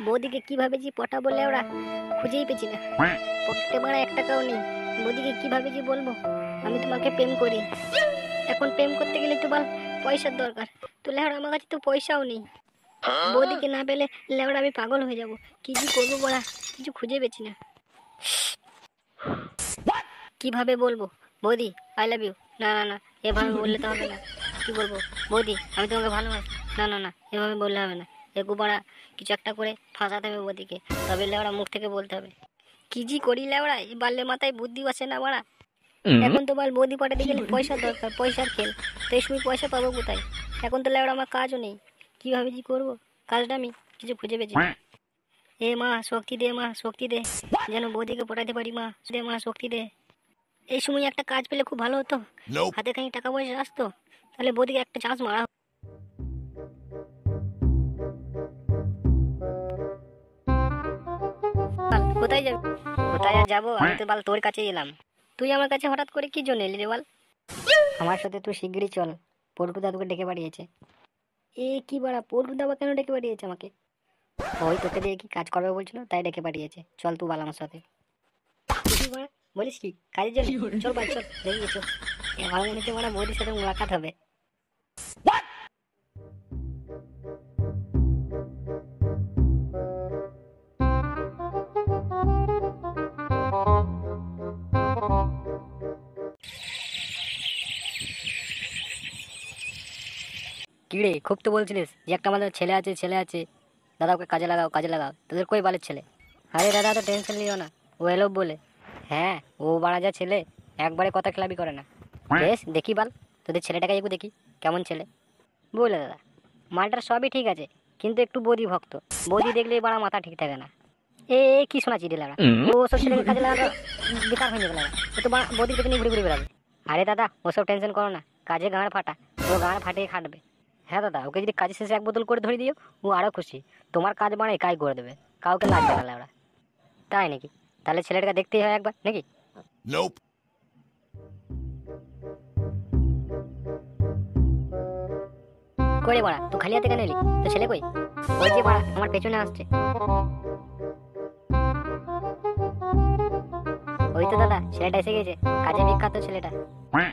বৌদিকে কিভাবে যে পটাবো লেওড়া খুঁজেই পেছি না। পকেটে মারা 1 টাকাও নেই। বৌদিকে কিভাবে যে বলবো আমি তোমাকে প্রেম করি। এখন প্রেম করতে গেলে তো বল পয়সার দরকার। তো লেওড়া আমার কাছে তো পয়সাও নেই। বৌদিকে না পেলে লেওড়া আমি পাগল হয়ে যাব। কি যে করবো বলা, কিছু খুঁজে পেছি না। কিভাবে বলবো বৌদি আই লাভ ইউ? না না না, এভাবে বললে তো হবে না। কি বলবো বৌদি আমি তোমাকে ভালোবাসি? না না না, এভাবে বললে হবে না। একটু বাড়া কিছু একটা করে ফাঁসাতে হবে বৌদিকে, তবে লেওড়া মুখ থেকে বলতে হবে। কি জি করি লেওড়া, এই বাল্যে মাথায় বুদ্ধি বসে না বাড়া। এখন তো বল বৌদি পাঠাতে গেলে পয়সার দরকার, পয়সার খেল। তো এই সময় পয়সা পাবো কোথায়? এখন তো লেওড়া আমার কাজও নেই। কিভাবে যে করবো কাজটা আমি কিছু খুঁজে পেয়েছি না। এ মা শক্তি দে, মা শক্তি দে, যেন বৌদিকে পটাতে পারি। মা দে, মা শক্তি দে। এই সময় একটা কাজ পেলে খুব ভালো হতো। হাতে খানিক টাকা পয়সা আসতো, তাহলে বৌদিকে একটা চান্স মারা। কোথায় যাবি? কোথায় আর যাবো, আমি তো বাল তোর কাছেই এলাম। তুই আমার কাছে হঠাৎ করে কি জন্য এলি রে বল? আমার সাথে তুই শিগগিরই চল, পল্টু দাদুকে ডেকে পাঠিয়েছে। এ কি বাড়া, পল্টু দাদা কেন ডেকে পাঠিয়েছে আমাকে? ওই তোকে দিয়ে কি কাজ করবে বলছিল, তাই ডেকে পাঠিয়েছে। চল তুই বাল আমার সাথে। বলিস কি কাজের জন্য? চল ভাই চল, দেখি চল। আমার মনে হচ্ছে মানে বৌদির সাথে মোলাকাত হবে। কি রে, খুব তো বলছিলিস যে একটা আমাদের ছেলে আছে, ছেলে আছে, দাদা ওকে কাজে লাগাও, কাজে লাগাও। তোদের কই বালের ছেলে? আরে দাদা তো টেনশন নিও না, ও এলো বলে। হ্যাঁ ও বাড়া যা ছেলে, একবারে কথা খেলাবি করে না। বেশ দেখি বাল, তোদের ছেলেটাকে একটু দেখি কেমন ছেলে। বলে দাদা মালটার সবই ঠিক আছে, কিন্তু একটু বৌদি ভক্ত। বৌদি দেখলেই বাড়া মাথা ঠিক থাকে না। এ কি শোনাচ্ছি রে লাগা, ও সব ছেলেকে কাজে লাগানো বেকার হয়ে যাবে লাগা। ও তো বৌদির পেছনে ঘুরে ঘুরে বেড়াবে। আরে দাদা ওসব টেনশন করো না, কাজে গাঁড় ফাটা, ও গাঁড় ফাটিয়ে খাটবে। হ্যাঁ দাদা, ওকে যদি কাজের শেষে 1 বোতল করে ধরে দিও, ও আরো খুশি। তোমার কাজ মানে কাজ করে দেবে, কাউকে লাগবে না লাউড়া। তাই নাকি? তাহলে ছেলেটাকে দেখতেই হয় একবার নাকি? Nope. করে বাড়া তুই খালি হাতে কেন এলি? তো ছেলে কই? ওই যে বাড়া আমার পেছনে আসছে। ওই তো দাদা ছেলেটা এসে গেছে, কাজে বিখ্যাত ছেলেটা,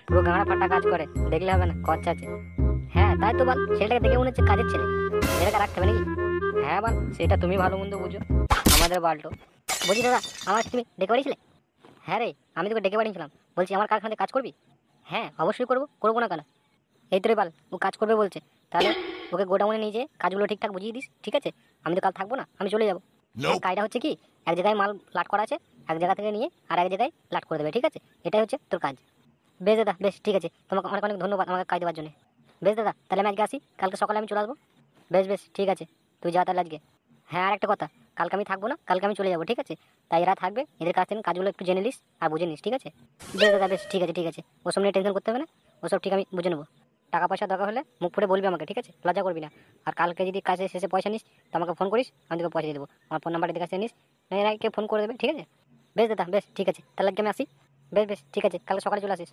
পুরো গাঁড়া ফাটা কাজ করে, দেখলে হবে না খরচা আছে। হ্যাঁ তাই তো বল, ছেলেটাকে দেখে মনে হচ্ছে কাজের ছেলে, ছেলেটাকে রাখতে হবে নাকি? হ্যাঁ বল, সেটা তুমি ভালো মন্দ বুঝো, আমাদের বাল্টো। বলছি দাদা আমার তুমি ডেকে পাঠিয়েছিলে? হ্যাঁ রে, আমি তোকে ডেকে পাঠিয়েছিলাম। বলছি আমার কারখানাতে কাজ করবি? হ্যাঁ অবশ্যই করবো, করবো না কেন? এই তো রে বাল, ও কাজ করবে বলছে, তাহলে ওকে গোডাউনে নিয়ে যেয়ে কাজগুলো ঠিকঠাক বুঝিয়ে দিস, ঠিক আছে? আমি তো কাল থাকবো না, আমি চলে যাবো। Nope. কাজটা হচ্ছে কি, এক জায়গায় মাল লাট করা আছে, এক জায়গা থেকে নিয়ে আর এক জায়গায় লাট করে দেবে, ঠিক আছে? এটাই হচ্ছে তোর কাজ। বেশ দাদা বেশ ঠিক আছে, তোমাকে অনেক অনেক ধন্যবাদ আমাকে কাজ দেওয়ার জন্য। বেশ দাদা তাহলে আমি আজকে আসি, কালকে সকালে আমি চলে আসবো। বেশ বেশ ঠিক আছে, তুই যা তাহলে আজকে। হ্যাঁ আর একটা কথা, কালকে আমি থাকবো না, কালকে আমি চলে যাবো, ঠিক আছে? তাই এরা থাকবে, এদের কাছ থেকে কাজগুলো একটু জেনে নিস আর বুঝে নিস, ঠিক আছে? বেশ দাদা বেশ ঠিক আছে, ঠিক আছে, ওসব নিয়ে টেনশন করতে হবে না, ওসব ঠিক আমি বুঝে নেবো। টাকা পয়সা দরকার হলে মুখ ফুটে বলবি আমাকে, ঠিক আছে? লজ্জা করবি না। আর কালকে যদি কাজে শেষে পয়সা নিস তো আমাকে ফোন করিস, আমি তোকে পয়সা দিয়ে দেবো। আমার ফোন নাম্বারটা কাছে নিস, না এরা কেউ ফোন করে দেবে, ঠিক আছে? বেশ দাদা বেশ ঠিক আছে, তাহলে আজকে আমি আসি। বেশ বেশ ঠিক আছে, কালকে সকালে চলে আসিস।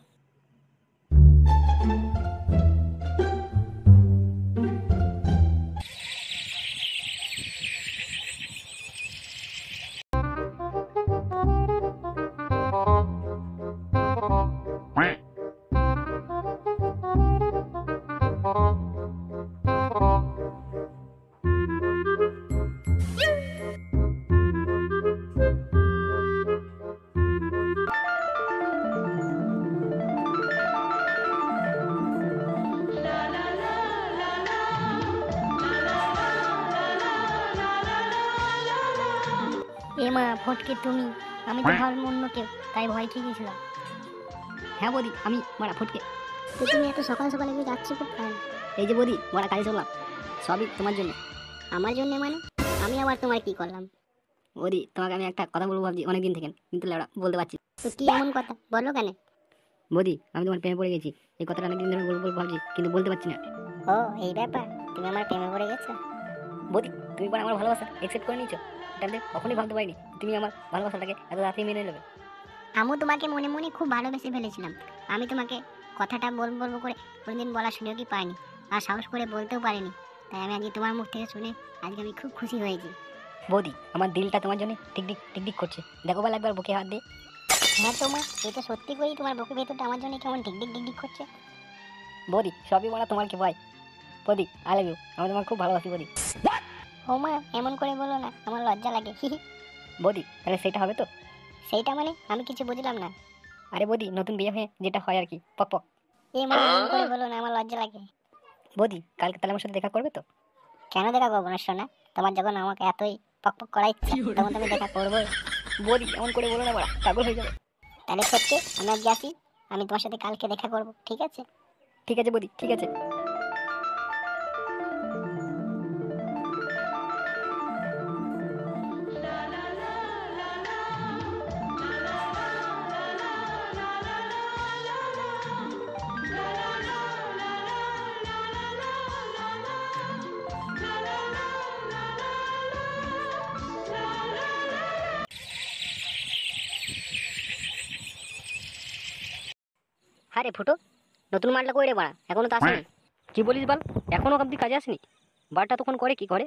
এ মা ফটকে তুমি, আমি তো ভাবলাম অন্য কেউ, তাই ভয় খেয়ে গেছিলাম। হ্যাঁ বৌদি আমি মারা ফুটকে। তো তুমি এত সকাল সকাল এগুলো যাচ্ছি কোথায়? এই যে বৌদি মারা কাজে চললাম, সবই তোমার জন্য। আমার জন্য মানে? আমি আবার তোমার কি করলাম? বৌদি তোমাকে আমি একটা কথা বলবো ভাবছি অনেকদিন থেকে, কিন্তু লেওড়া বলতে পারছি না। তো কি এমন কথা বলো কেন? বৌদি আমি তোমার প্রেমে পড়ে গেছি, এই কথাটা অনেকদিন ধরে বলবো বলবো ভাবছি, কিন্তু বলতে পারছি না। ও এই ব্যাপার, তুমি আমার প্রেমে পড়ে গেছো? বৌদি তুমি পরে আমার ভালোবাসা একসেপ্ট করে নিয়েছো, এটা আমি কখনোই ভাবতে পারিনি তুমি আমার ভালোবাসাটাকে এত তাড়াতাড়ি মেনে নেবে। আমিও তোমাকে মনে মনে খুব ভালোবেসে ফেলেছিলাম। আমি তোমাকে কথাটা বলবো বলবো করে কোনোদিন বলার সুযোগই কি পাইনি, আর সাহস করে বলতেও পারিনি। তাই আমি আজকে তোমার মুখ থেকে শুনে আজকে আমি খুব খুশি হয়েছি। বৌদি আমার দিলটা তোমার জন্য টিকটিক টিকটিক করছে, দেখো বল একবার বুকে হাত দিয়ে। হ্যাঁ তো মা, এটা সত্যি করেই তোমার বুকের ভেতরটা আমার জন্য কেমন টিকটিক টিকটিক করছে। বৌদি সবই বলা তোমার কি ভাই, বৌদি আই লাভ ইউ, আমি তোমার খুব ভালোবাসি বৌদি। ও মা, এমন করে বলো না, আমার লজ্জা লাগে। বৌদি তাহলে সেটা হবে তো? সেইটা মানে আমি কিছু বুঝলাম না। আরে বৌদি নতুন বিয়ে হয়ে যেটা হয় আর কি, পক পক। এই মা, এমন করে বলো না, আমার লজ্জা লাগে। বৌদি কালকে তাহলে আমার সাথে দেখা করবে তো? কেন দেখা করবো না শোনা? তোমার যখন আমাকে এতই পক পক করা ইচ্ছা, তখন তুমি দেখা করবোই। বৌদি এমন করে বলো না বাড়া, পাগল হয়ে যাবে। তাহলে সত্যি আমি আজকে আসি, আমি তোমার সাথে কালকে দেখা করবো, ঠিক আছে? ঠিক আছে বৌদি, ঠিক আছে। হ্যাঁ রে ফুটো, নতুন মালটা কই রে বাড়া, এখনো তো আসেনি। কি বলিস বল, এখনো অব্দি কাজে আসেনি? বারটা তখন করে কি করে?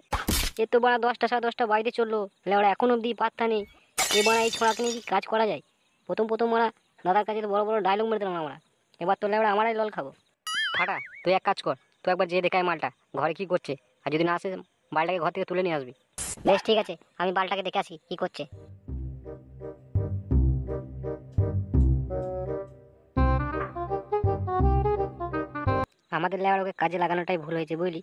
এ তো বাড়া 10টা 10:30 বাইরে চললো, লেওড়া এখন অব্দি পাত্তা নেই। এ বাড়া এই ছোড়াকে নিয়ে কি কাজ করা যায়? প্রথম প্রথম মারা দাদার কাছে তো বড় বড় ডায়লগ মেরে দিলাম আমরা, এবার তো লেওড়া আমারাই লল খাবো। ফাটা তুই এক কাজ কর, তুই একবার যেয়ে দেখায় মালটা ঘরে কি করছে, আর যদি না আসে বালটাকে ঘর থেকে তুলে নিয়ে আসবি। বেশ ঠিক আছে, আমি বালটাকে দেখে আসি কি করছে। আমাদের লেওড়াকে কাজে লাগানোটাই ভুল হয়েছে বুঝলি,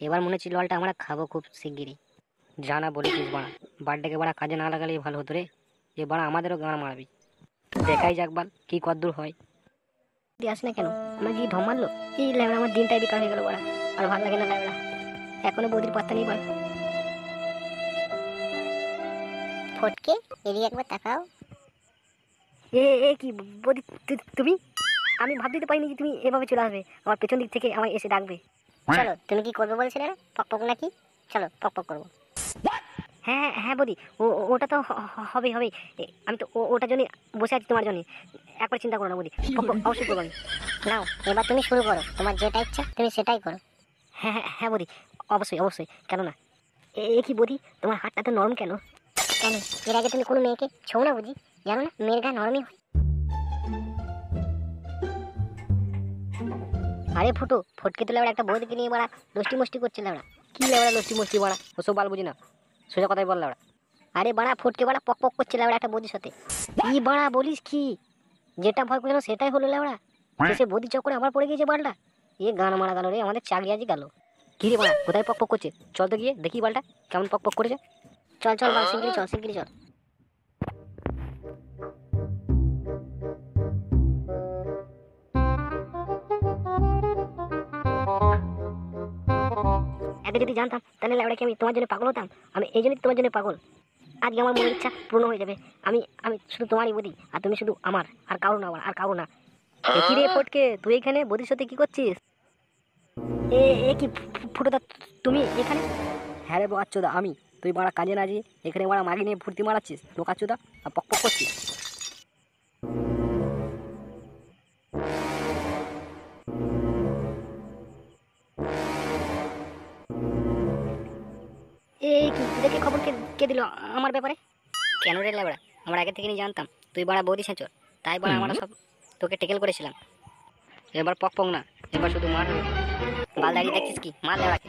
এবার মনে হচ্ছে ললটা আমরা খাবো খুব শিগগিরই। জানা বলেছিস বাড়া, বার্থডেকে বাড়া কাজে না লাগালেই ভালো হতো রে, যে বাড়া আমাদেরও গান মারবি। দেখাই যাক বাল কি কদ্দূর হয়। তুই আস না কেন, আমার কি ঢম মারলো? এই ল্যাবড়া আমার দিনটাই বেকার হয়ে গেল বাড়া, আর ভালো লাগে না ল্যাবড়া, এখনো বৌদির পাত্তা নেই বাড়া। ফটকে এদিকে একবার তাকাও। এ কি বৌদি, তুমি? আমি ভাবতে পারিনি যে তুমি এভাবে চলে আসবে, আমার পেছন দিক থেকে আমায় এসে ডাকবে। চলো, তুমি কি করবে বলছিলে না, পক পক নাকি? চলো পক পক করবো। হ্যাঁ হ্যাঁ হ্যাঁ বৌদি, ওটা তো হবেই হবেই। আমি তো ওটার জন্য বসে আছি তোমার জন্য, একবার চিন্তা করো না বৌদি, অবশ্যই করবো আমি। নাও এবার তুমি শুরু করো, তোমার যেটা ইচ্ছা তুমি সেটাই করো। হ্যাঁ হ্যাঁ হ্যাঁ বৌদি, অবশ্যই অবশ্যই, কেন না। এ কি বৌদি, তোমার হাতটা তো নরম কেন? কেন, এর আগে তুমি কোনো মেয়েকে ছো না বুঝি? জানো না মেয়ের গা নরমই হয়। আরে ফুটো, ফটকে তো লেবড়া একটা বৌদিকে নিয়ে বাড়া লস্টি মস্তি করছে লেবড়া। কি লেবড়া লস্টি মস্তি বাড়া, ওসব বাল বুঝি না, সোজা কথাই বল লেবড়া। আরে বাড়া ফটকে বাড়া পক পক করছে লেবড়া একটা বৌদির সাথে। কি বাড়া বলিস কি? যেটা ভয় করছিল সেটাই হলো লেবড়া, শেষে বৌদি চক্করে আবার পড়ে গিয়েছে বালটা। এ গান মারা গেল রে, আমাদের চাকরি আজই গেল। কি রে বাড়া, কোথায় পক পক করছে? চল তো গিয়ে দেখি বালটা কেমন পক পক করেছে। চল চল বাল, শিগগিরি চল শিগগিরি চল। এত যদি জানতাম তাহলে লেবড়াকে আমি তোমার জন্য পাগল হতাম। আমি এই জন্যই তোমার জন্য পাগল। আজকে আমার মনের ইচ্ছা পূর্ণ হয়ে যাবে। আমি আমি শুধু তোমারই বৌদি, আর তুমি শুধু আমার, আর কারো না, আর কারো না। এ কি রে ফটকে, তুই এখানে বৌদির সাথে কি করছিস? এ এ কি ফুটোদা, তুমি এখানে? হ্যাঁ রে বাচ্চোদা, আমি। তুই বাড়া কাজে না যে এখানে বাড়া মাগি নিয়ে ফুর্তি মারাচ্ছিস লোকাচ্চোদা, আর পক পক করছিস। এই কি দেখে খবর কে কে দিল আমার ব্যাপারে? কেন রে লেবড়া, আমরা আগে থেকে জানতাম তুই বাড়া বৌদি সেঁচর, তাই বাড়া আমরা সব তোকে টেকেল করেছিলাম। এবার পক পক না, এবার শুধু মার হবে। বাল দাঁড়িয়ে দেখছিস কি, মার লেবড়াকে।